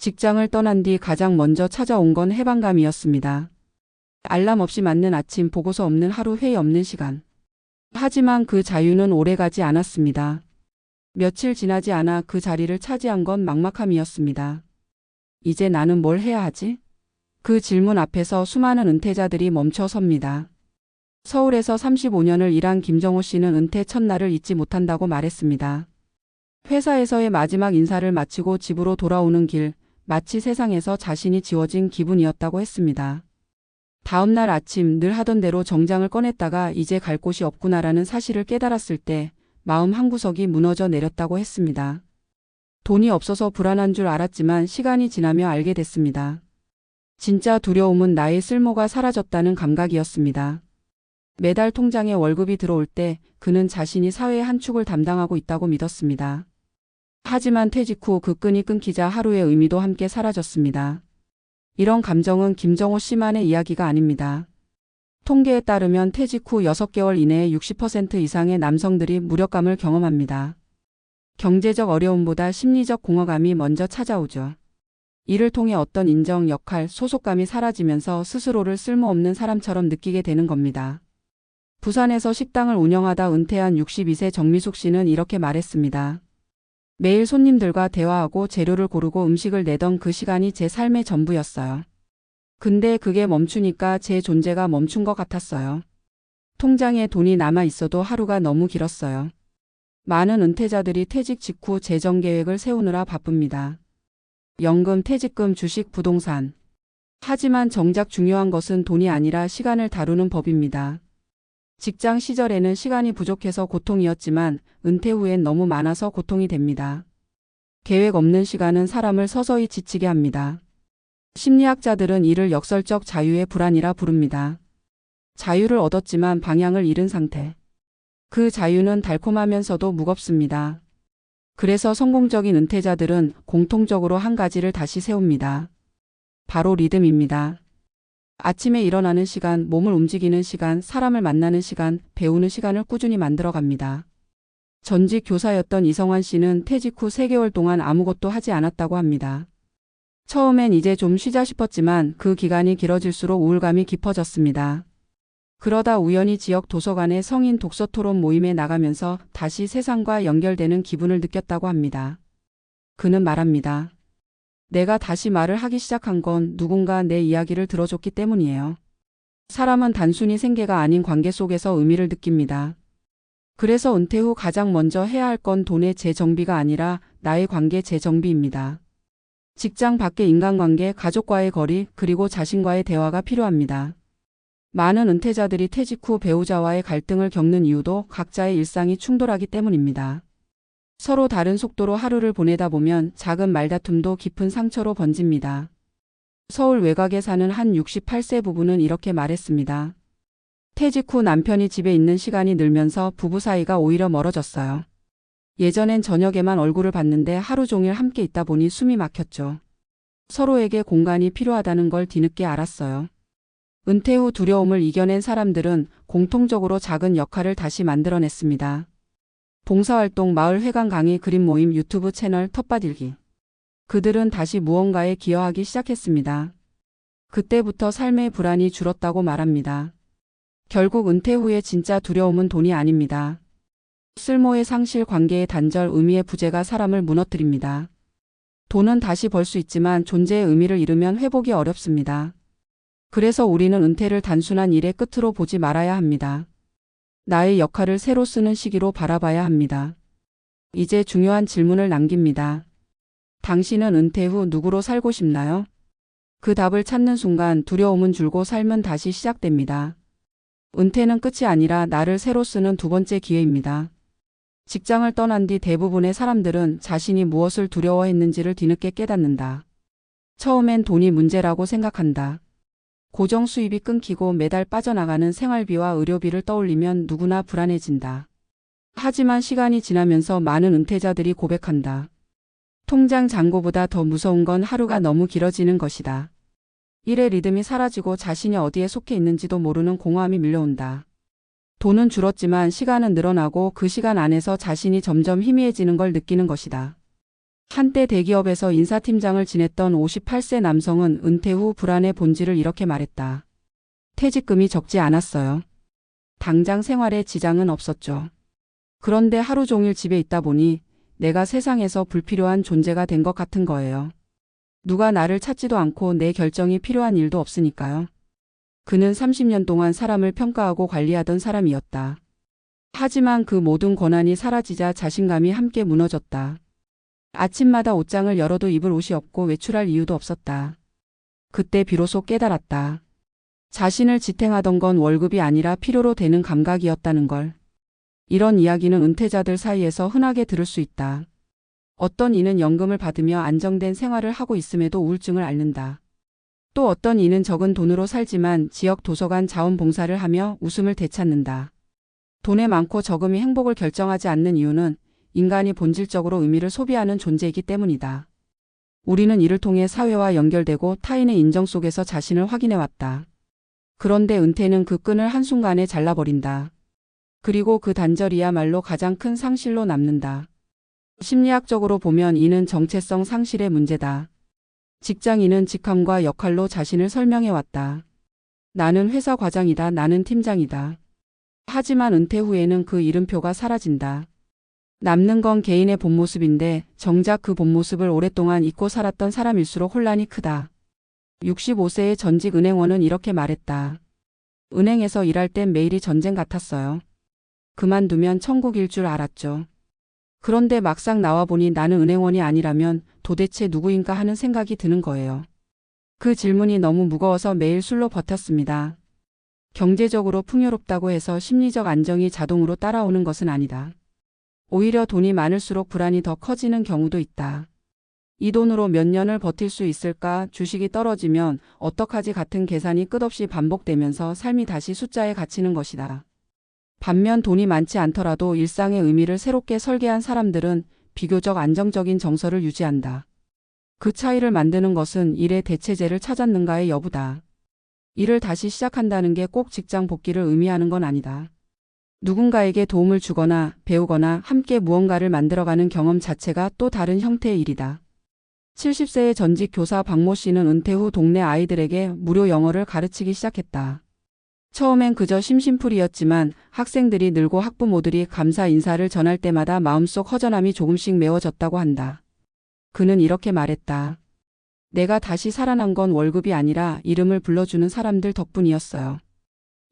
직장을 떠난 뒤 가장 먼저 찾아온 건 해방감이었습니다. 알람 없이 맞는 아침, 보고서 없는 하루, 회의 없는 시간. 하지만 그 자유는 오래가지 않았습니다. 며칠 지나지 않아 그 자리를 차지한 건 막막함이었습니다. 이제 나는 뭘 해야 하지? 그 질문 앞에서 수많은 은퇴자들이 멈춰 섭니다. 서울에서 35년을 일한 김정호 씨는 은퇴 첫날을 잊지 못한다고 말했습니다. 회사에서의 마지막 인사를 마치고 집으로 돌아오는 길, 마치 세상에서 자신이 지워진 기분이었다고 했습니다. 다음 날 아침 늘 하던 대로 정장을 꺼냈다가 이제 갈 곳이 없구나라는 사실을 깨달았을 때 마음 한구석이 무너져 내렸다고 했습니다. 돈이 없어서 불안한 줄 알았지만 시간이 지나며 알게 됐습니다. 진짜 두려움은 나의 쓸모가 사라졌다는 감각이었습니다. 매달 통장에 월급이 들어올 때 그는 자신이 사회의 한 축을 담당하고 있다고 믿었습니다. 하지만 퇴직 후 그 끈이 끊기자 하루의 의미도 함께 사라졌습니다. 이런 감정은 김정호 씨만의 이야기가 아닙니다. 통계에 따르면 퇴직 후 6개월 이내에 60% 이상의 남성들이 무력감을 경험합니다. 경제적 어려움보다 심리적 공허감이 먼저 찾아오죠. 이를 통해 어떤 인정, 역할, 소속감이 사라지면서 스스로를 쓸모없는 사람처럼 느끼게 되는 겁니다. 부산에서 식당을 운영하다 은퇴한 62세 정미숙 씨는 이렇게 말했습니다. 매일 손님들과 대화하고 재료를 고르고 음식을 내던 그 시간이 제 삶의 전부였어요. 근데 그게 멈추니까 제 존재가 멈춘 것 같았어요. 통장에 돈이 남아 있어도 하루가 너무 길었어요. 많은 은퇴자들이 퇴직 직후 재정 계획을 세우느라 바쁩니다. 연금, 퇴직금, 주식, 부동산. 하지만 정작 중요한 것은 돈이 아니라 시간을 다루는 법입니다. 직장 시절에는 시간이 부족해서 고통이었지만 은퇴 후엔 너무 많아서 고통이 됩니다. 계획 없는 시간은 사람을 서서히 지치게 합니다. 심리학자들은 이를 역설적 자유의 불안이라 부릅니다. 자유를 얻었지만 방향을 잃은 상태. 그 자유는 달콤하면서도 무겁습니다. 그래서 성공적인 은퇴자들은 공통적으로 한 가지를 다시 세웁니다. 바로 리듬입니다. 아침에 일어나는 시간, 몸을 움직이는 시간, 사람을 만나는 시간, 배우는 시간을 꾸준히 만들어갑니다. 전직 교사였던 이성환 씨는 퇴직 후 3개월 동안 아무것도 하지 않았다고 합니다. 처음엔 이제 좀 쉬자 싶었지만 그 기간이 길어질수록 우울감이 깊어졌습니다. 그러다 우연히 지역 도서관의 성인 독서 토론 모임에 나가면서 다시 세상과 연결되는 기분을 느꼈다고 합니다. 그는 말합니다. 내가 다시 말을 하기 시작한 건 누군가 내 이야기를 들어줬기 때문이에요. 사람은 단순히 생계가 아닌 관계 속에서 의미를 느낍니다. 그래서 은퇴 후 가장 먼저 해야 할 건 돈의 재정비가 아니라 나의 관계 재정비입니다. 직장 밖의 인간관계, 가족과의 거리, 그리고 자신과의 대화가 필요합니다. 많은 은퇴자들이 퇴직 후 배우자와의 갈등을 겪는 이유도 각자의 일상이 충돌하기 때문입니다. 서로 다른 속도로 하루를 보내다 보면 작은 말다툼도 깊은 상처로 번집니다. 서울 외곽에 사는 한 68세 부부는 이렇게 말했습니다. 퇴직 후 남편이 집에 있는 시간이 늘면서 부부 사이가 오히려 멀어졌어요. 예전엔 저녁에만 얼굴을 봤는데 하루 종일 함께 있다 보니 숨이 막혔죠. 서로에게 공간이 필요하다는 걸 뒤늦게 알았어요. 은퇴 후 두려움을 이겨낸 사람들은 공통적으로 작은 역할을 다시 만들어냈습니다. 봉사활동, 마을회관 강의, 그림 모임, 유튜브 채널, 텃밭 일기. 그들은 다시 무언가에 기여하기 시작했습니다. 그때부터 삶의 불안이 줄었다고 말합니다. 결국 은퇴 후의 진짜 두려움은 돈이 아닙니다. 쓸모의 상실, 관계의 단절, 의미의 부재가 사람을 무너뜨립니다. 돈은 다시 벌 수 있지만 존재의 의미를 잃으면 회복이 어렵습니다. 그래서 우리는 은퇴를 단순한 일의 끝으로 보지 말아야 합니다. 나의 역할을 새로 쓰는 시기로 바라봐야 합니다. 이제 중요한 질문을 남깁니다. 당신은 은퇴 후 누구로 살고 싶나요? 그 답을 찾는 순간 두려움은 줄고 삶은 다시 시작됩니다. 은퇴는 끝이 아니라 나를 새로 쓰는 두 번째 기회입니다. 직장을 떠난 뒤 대부분의 사람들은 자신이 무엇을 두려워했는지를 뒤늦게 깨닫는다. 처음엔 돈이 문제라고 생각한다. 고정 수입이 끊기고 매달 빠져나가는 생활비와 의료비를 떠올리면 누구나 불안해진다. 하지만 시간이 지나면서 많은 은퇴자들이 고백한다. 통장 잔고보다 더 무서운 건 하루가 너무 길어지는 것이다. 일의 리듬이 사라지고 자신이 어디에 속해 있는지도 모르는 공허함이 밀려온다. 돈은 줄었지만 시간은 늘어나고 그 시간 안에서 자신이 점점 희미해지는 걸 느끼는 것이다. 한때 대기업에서 인사팀장을 지냈던 58세 남성은 은퇴 후 불안의 본질을 이렇게 말했다. 퇴직금이 적지 않았어요. 당장 생활에 지장은 없었죠. 그런데 하루 종일 집에 있다 보니 내가 세상에서 불필요한 존재가 된 것 같은 거예요. 누가 나를 찾지도 않고 내 결정이 필요한 일도 없으니까요. 그는 30년 동안 사람을 평가하고 관리하던 사람이었다. 하지만 그 모든 권한이 사라지자 자신감이 함께 무너졌다. 아침마다 옷장을 열어도 입을 옷이 없고 외출할 이유도 없었다. 그때 비로소 깨달았다. 자신을 지탱하던 건 월급이 아니라 필요로 되는 감각이었다는 걸. 이런 이야기는 은퇴자들 사이에서 흔하게 들을 수 있다. 어떤 이는 연금을 받으며 안정된 생활을 하고 있음에도 우울증을 앓는다. 또 어떤 이는 적은 돈으로 살지만 지역 도서관 자원봉사를 하며 웃음을 되찾는다. 돈의 많고 적음이 행복을 결정하지 않는 이유는 인간이 본질적으로 의미를 소비하는 존재이기 때문이다. 우리는 이를 통해 사회와 연결되고 타인의 인정 속에서 자신을 확인해왔다. 그런데 은퇴는 그 끈을 한순간에 잘라버린다. 그리고 그 단절이야말로 가장 큰 상실로 남는다. 심리학적으로 보면 이는 정체성 상실의 문제다. 직장인은 직함과 역할로 자신을 설명해왔다. 나는 회사 과장이다. 나는 팀장이다. 하지만 은퇴 후에는 그 이름표가 사라진다. 남는 건 개인의 본 모습인데 정작 그 본 모습을 오랫동안 잊고 살았던 사람일수록 혼란이 크다. 65세의 전직 은행원은 이렇게 말했다. 은행에서 일할 땐 매일이 전쟁 같았어요. 그만두면 천국일 줄 알았죠. 그런데 막상 나와보니 나는 은행원이 아니라면 도대체 누구인가 하는 생각이 드는 거예요. 그 질문이 너무 무거워서 매일 술로 버텼습니다. 경제적으로 풍요롭다고 해서 심리적 안정이 자동으로 따라오는 것은 아니다. 오히려 돈이 많을수록 불안이 더 커지는 경우도 있다. 이 돈으로 몇 년을 버틸 수 있을까? 주식이 떨어지면 어떡하지? 같은 계산이 끝없이 반복되면서 삶이 다시 숫자에 갇히는 것이다. 반면 돈이 많지 않더라도 일상의 의미를 새롭게 설계한 사람들은 비교적 안정적인 정서를 유지한다. 그 차이를 만드는 것은 일의 대체제를 찾았는가의 여부다. 일을 다시 시작한다는 게 꼭 직장 복귀를 의미하는 건 아니다. 누군가에게 도움을 주거나 배우거나 함께 무언가를 만들어가는 경험 자체가 또 다른 형태의 일이다. 70세의 전직 교사 박모 씨는 은퇴 후 동네 아이들에게 무료 영어를 가르치기 시작했다. 처음엔 그저 심심풀이였지만 학생들이 늘고 학부모들이 감사 인사를 전할 때마다 마음속 허전함이 조금씩 메워졌다고 한다. 그는 이렇게 말했다. 내가 다시 살아난 건 월급이 아니라 이름을 불러주는 사람들 덕분이었어요.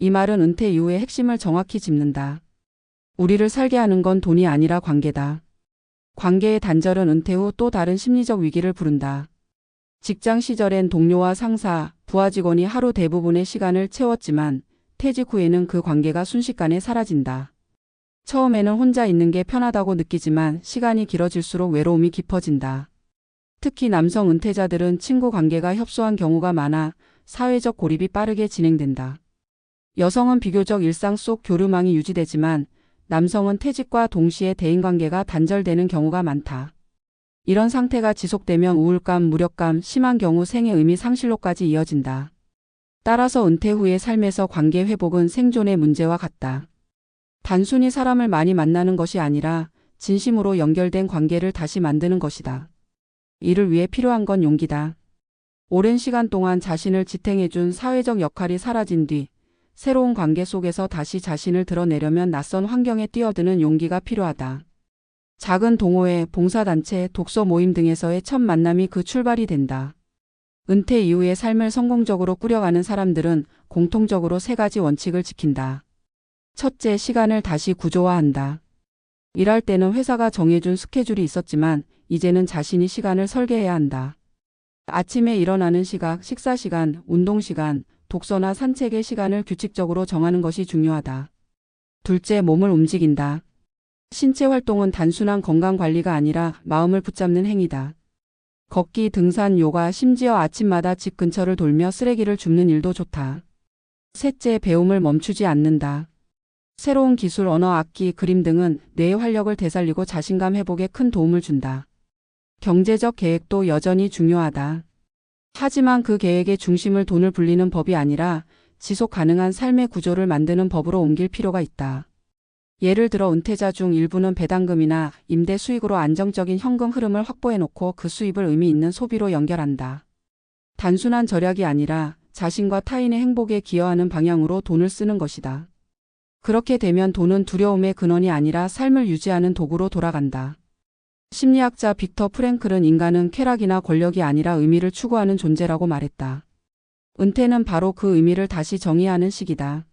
이 말은 은퇴 이후의 핵심을 정확히 짚는다. 우리를 살게 하는 건 돈이 아니라 관계다. 관계의 단절은 은퇴 후 또 다른 심리적 위기를 부른다. 직장 시절엔 동료와 상사, 부하 직원이 하루 대부분의 시간을 채웠지만 퇴직 후에는 그 관계가 순식간에 사라진다. 처음에는 혼자 있는 게 편하다고 느끼지만 시간이 길어질수록 외로움이 깊어진다. 특히 남성 은퇴자들은 친구 관계가 협소한 경우가 많아 사회적 고립이 빠르게 진행된다. 여성은 비교적 일상 속 교류망이 유지되지만 남성은 퇴직과 동시에 대인관계가 단절되는 경우가 많다. 이런 상태가 지속되면 우울감, 무력감, 심한 경우 생의 의미 상실로까지 이어진다. 따라서 은퇴 후의 삶에서 관계 회복은 생존의 문제와 같다. 단순히 사람을 많이 만나는 것이 아니라 진심으로 연결된 관계를 다시 만드는 것이다. 이를 위해 필요한 건 용기다. 오랜 시간 동안 자신을 지탱해준 사회적 역할이 사라진 뒤 새로운 관계 속에서 다시 자신을 드러내려면 낯선 환경에 뛰어드는 용기가 필요하다. 작은 동호회, 봉사단체, 독서 모임 등에서의 첫 만남이 그 출발이 된다. 은퇴 이후의 삶을 성공적으로 꾸려가는 사람들은 공통적으로 세 가지 원칙을 지킨다. 첫째, 시간을 다시 구조화한다. 일할 때는 회사가 정해준 스케줄이 있었지만 이제는 자신이 시간을 설계해야 한다. 아침에 일어나는 시각, 식사 시간, 운동 시간, 독서나 산책의 시간을 규칙적으로 정하는 것이 중요하다. 둘째, 몸을 움직인다. 신체 활동은 단순한 건강 관리가 아니라 마음을 붙잡는 행위다. 걷기, 등산, 요가, 심지어 아침마다 집 근처를 돌며 쓰레기를 줍는 일도 좋다. 셋째, 배움을 멈추지 않는다. 새로운 기술, 언어, 악기, 그림 등은 뇌의 활력을 되살리고 자신감 회복에 큰 도움을 준다. 경제적 계획도 여전히 중요하다. 하지만 그 계획의 중심을 돈을 불리는 법이 아니라 지속 가능한 삶의 구조를 만드는 법으로 옮길 필요가 있다. 예를 들어 은퇴자 중 일부는 배당금이나 임대 수익으로 안정적인 현금 흐름을 확보해놓고 그 수입을 의미 있는 소비로 연결한다. 단순한 절약이 아니라 자신과 타인의 행복에 기여하는 방향으로 돈을 쓰는 것이다. 그렇게 되면 돈은 두려움의 근원이 아니라 삶을 유지하는 도구로 돌아간다. 심리학자 빅터 프랭클은 인간은 쾌락이나 권력이 아니라 의미를 추구하는 존재라고 말했다. 은퇴는 바로 그 의미를 다시 정의하는 시기다.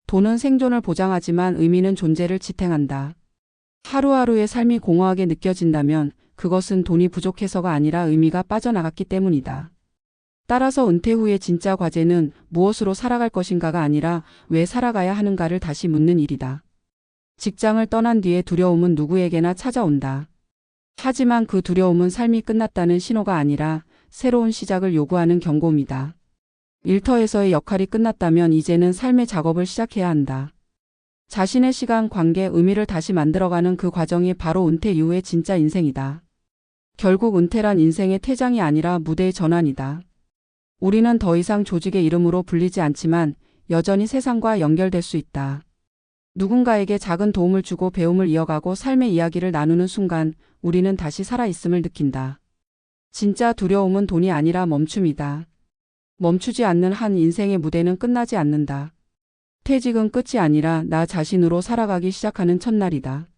돈은 생존을 보장하지만 의미는 존재를 지탱한다. 하루하루의 삶이 공허하게 느껴진다면 그것은 돈이 부족해서가 아니라 의미가 빠져나갔기 때문이다. 따라서 은퇴 후의 진짜 과제는 무엇으로 살아갈 것인가가 아니라 왜 살아가야 하는가를 다시 묻는 일이다. 직장을 떠난 뒤에 두려움은 누구에게나 찾아온다. 하지만 그 두려움은 삶이 끝났다는 신호가 아니라 새로운 시작을 요구하는 경고입니다. 일터에서의 역할이 끝났다면 이제는 삶의 작업을 시작해야 한다. 자신의 시간, 관계, 의미를 다시 만들어가는 그 과정이 바로 은퇴 이후의 진짜 인생이다. 결국 은퇴란 인생의 퇴장이 아니라 무대의 전환이다. 우리는 더 이상 조직의 이름으로 불리지 않지만 여전히 세상과 연결될 수 있다. 누군가에게 작은 도움을 주고 배움을 이어가고 삶의 이야기를 나누는 순간 우리는 다시 살아있음을 느낀다. 진짜 두려움은 돈이 아니라 멈춤이다. 멈추지 않는 한 인생의 무대는 끝나지 않는다. 퇴직은 끝이 아니라 나 자신으로 살아가기 시작하는 첫날이다.